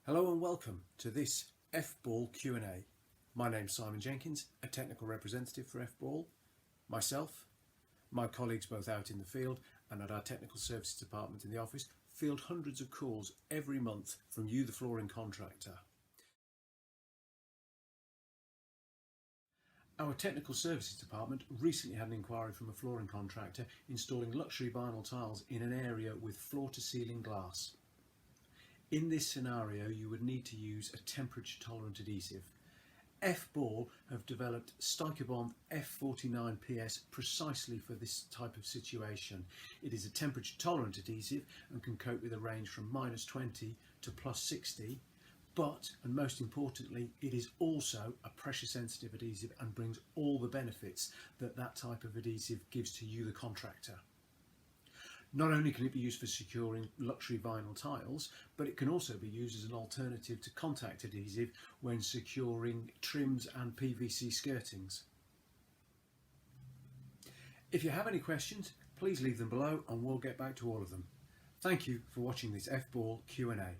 Hello and welcome to this F-Ball Q&A. My name's Simon Jenkins, a technical representative for F-Ball. Myself, my colleagues both out in the field and at our technical services department in the office field hundreds of calls every month from you, the flooring contractor. Our technical services department recently had an inquiry from a flooring contractor installing luxury vinyl tiles in an area with floor-to-ceiling glass. In this scenario, you would need to use a temperature-tolerant adhesive. F-Ball have developed Stykebond F49 PS precisely for this type of situation. It is a temperature-tolerant adhesive and can cope with a range from -20 to +60, but, and most importantly, it is also a pressure-sensitive adhesive and brings all the benefits that that type of adhesive gives to you, the contractor. Not only can it be used for securing luxury vinyl tiles, but it can also be used as an alternative to contact adhesive when securing trims and PVC skirtings. If you have any questions, please leave them below and we'll get back to all of them. Thank you for watching this F-Ball Q&A.